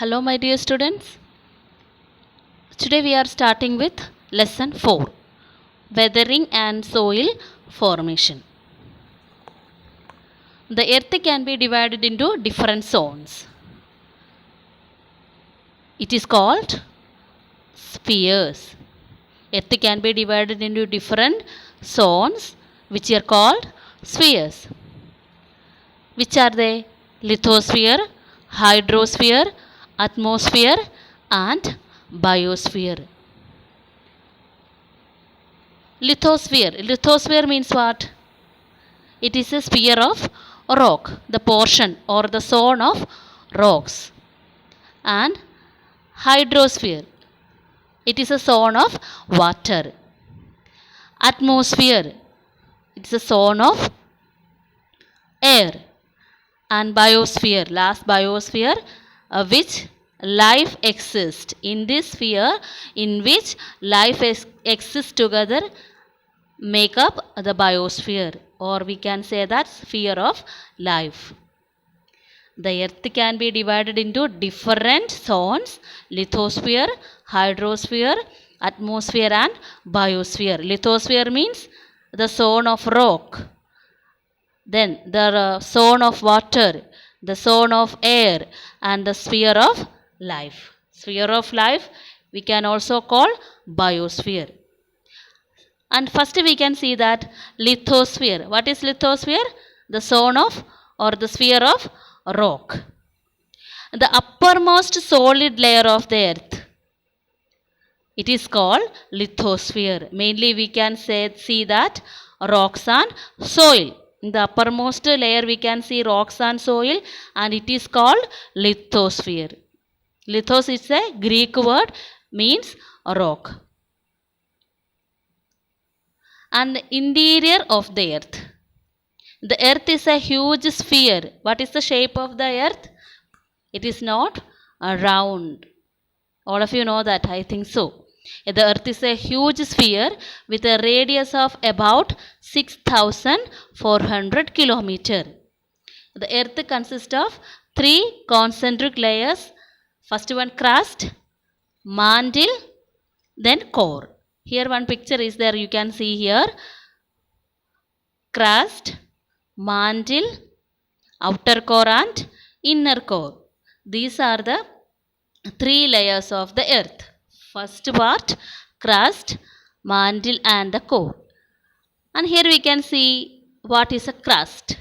Hello, my dear students. Today we are starting with lesson 4, Weathering and Soil Formation. The earth can be divided into different zones. It is called spheres. Earth can be divided into different zones which are called spheres. Which are they? Lithosphere, hydrosphere, atmosphere and biosphere. Lithosphere means what? It is a sphere of rock, the portion or the zone of rocks. And hydrosphere, it is a zone of water. Atmosphere, it is a zone of air. And biosphere, last biosphere, which life exists. In this sphere in which life exists together make up the biosphere, or we can say that sphere of life. The earth can be divided into different zones: lithosphere, hydrosphere, atmosphere and biosphere. Lithosphere means the zone of rock, then the zone of water, the zone of air and the sphere of life. Sphere of life we can also call biosphere. And first we can see that lithosphere. What is lithosphere? The zone of or the sphere of rock. The uppermost solid layer of the earth, it is called lithosphere. Mainly we can see that rocks and soil. In the uppermost layer we can see rocks and soil, and it is called lithosphere. Lithos is a Greek word, means rock. And the interior of the earth. The earth is a huge sphere. What is the shape of the earth? It is not round. All of you know that, I think so. The earth is a huge sphere with a radius of about 6,400 kilometers. The earth consists of 3 concentric layers. First one, crust, mantle, then core. Here one picture is there, you can see here. Crust, mantle, outer core and inner core. These are the 3 layers of the earth. First part, crust, mantle and the core. And here we can see what is a crust.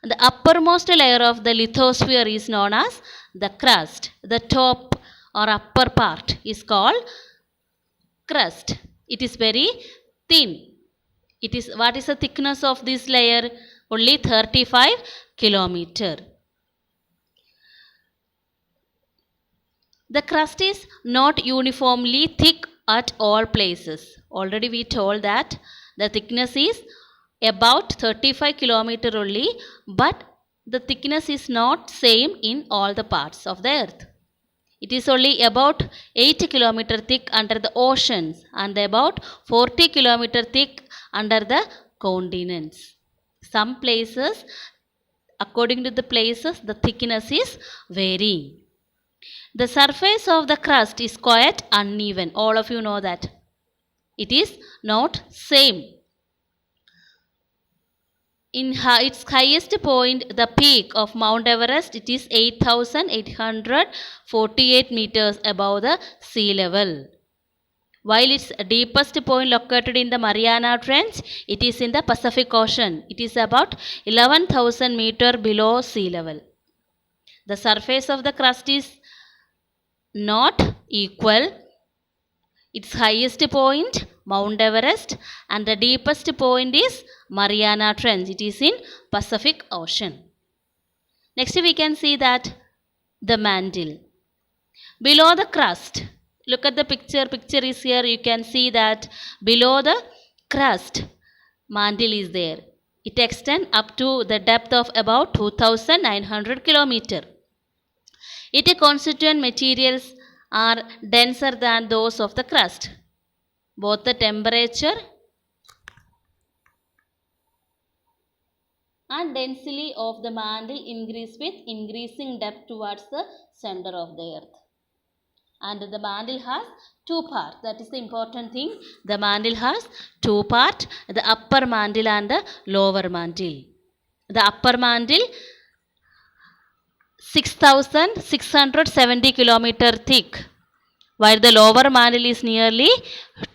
The uppermost layer of the lithosphere is known as the crust. The top or upper part is called crust. It is very thin. What is the thickness of this layer? Only 35 kilometers. The crust is not uniformly thick at all places. Already we told that the thickness is about 35 kilometers only, but the thickness is not same in all the parts of the earth. It is only about 8 kilometers thick under the oceans and about 40 kilometers thick under the continents. Some places, according to the places, the thickness is varying. The surface of the crust is quite uneven. All of you know that. It is not same. In its highest point, the peak of Mount Everest, it is 8,848 meters above the sea level. While its deepest point located in the Mariana Trench, it is in the Pacific Ocean. It is about 11,000 meters below sea level. The surface of the crust is not equal. Its highest point, Mount Everest, and the deepest point is Mariana Trench. It is in Pacific Ocean. Next we can see that the mantle. Below the crust, look at the picture is here. You can see that below the crust, mantle is there. It extends up to the depth of about 2,900 kilometers. Its constituent materials are denser than those of the crust. Both the temperature and density of the mantle increase with increasing depth towards the center of the earth. And the mantle has two parts. That is the important thing. The mantle has two parts, the upper mantle and the lower mantle. The upper mantle 6,670 kilometer thick, while the lower mantle is nearly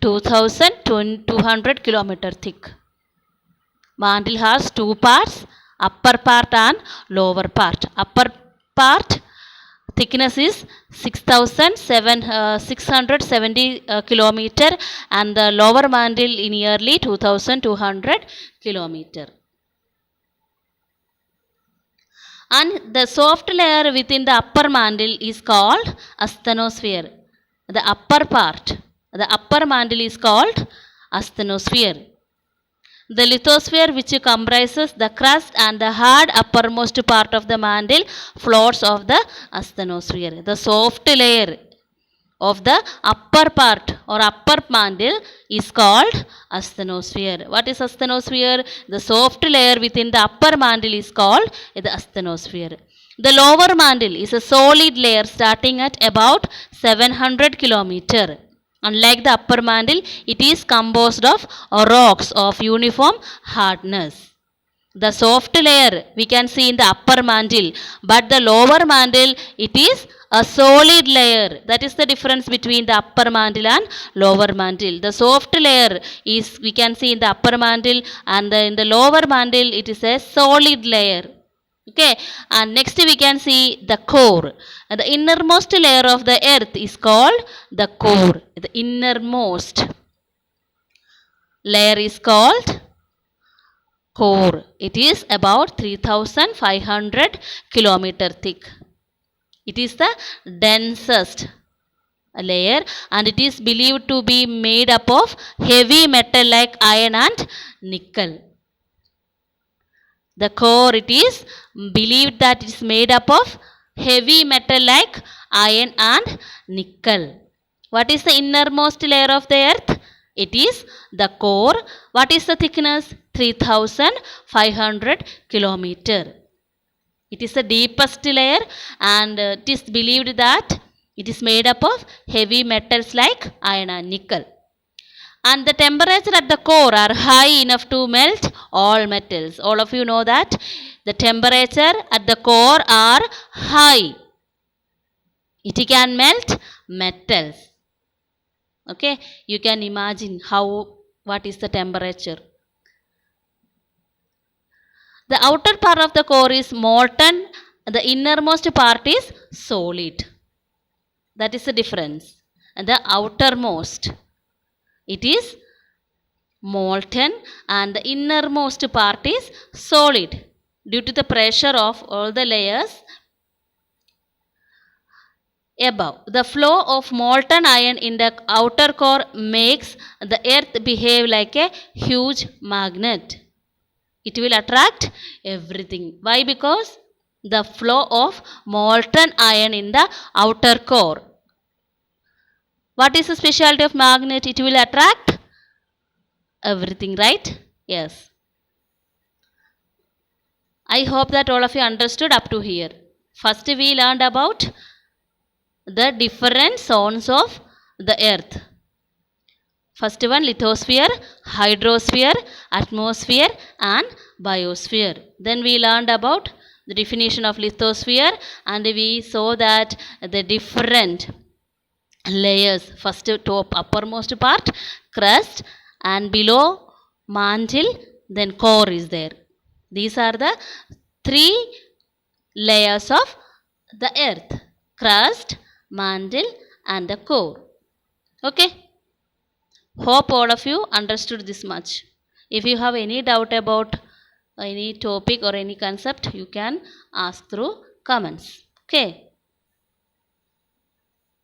2,200 kilometer thick. Mantle has two parts, upper part and lower part. Upper part thickness is 670 kilometer, and the lower mantle nearly 2,200 kilometer. And the soft layer within the upper mantle is called asthenosphere. The upper part, the upper mantle is called asthenosphere. The lithosphere, which comprises the crust and the hard uppermost part of the mantle, floats off the asthenosphere. The soft layer of the upper part or upper mantle is called asthenosphere. What is asthenosphere? The soft layer within the upper mantle is called the asthenosphere. The lower mantle is a solid layer starting at about 700 kilometer. Unlike the upper mantle, it is composed of rocks of uniform hardness. The soft layer we can see in the upper mantle, but the lower mantle, it is a solid layer. That is the difference between the upper mantle and lower mantle. The soft layer is we can see in the upper mantle, and in the lower mantle it is a solid layer. Okay, and next we can see the core. And the innermost layer of the earth is called the core. The innermost layer is called core. It is about 3,500 kilometer thick. It is the densest layer, and it is believed to be made up of heavy metal like iron and nickel. The core, it is believed that it is made up of heavy metal like iron and nickel. What is the innermost layer of the earth? It is the core. What is the thickness? 3,500 kilometer. It is the deepest layer, and it is believed that it is made up of heavy metals like iron and nickel. And the temperature at the core are high enough to melt all metals. All of you know that the temperature at the core are high. It can melt metals. Okay, you can imagine what is the temperature. The outer part of the core is molten, the innermost part is solid. That is the difference. And the outermost, it is molten, and the innermost part is solid due to the pressure of all the layers above. The flow of molten iron in the outer core makes the earth behave like a huge magnet. It will attract everything. Why? Because the flow of molten iron in the outer core. What is the specialty of magnet? It will attract everything, right? Yes. I hope that all of you understood up to here. First we learned about the different zones of the earth. First one, lithosphere, hydrosphere, atmosphere and biosphere. Then we learned about the definition of lithosphere, and we saw that the different layers, first top uppermost part, crust, and below mantle, then core is there. These are the three layers of the earth: crust, mantle and the core. Okay, hope all of you understood this much. If you have any doubt about any topic or any concept, you can ask through comments. Okay.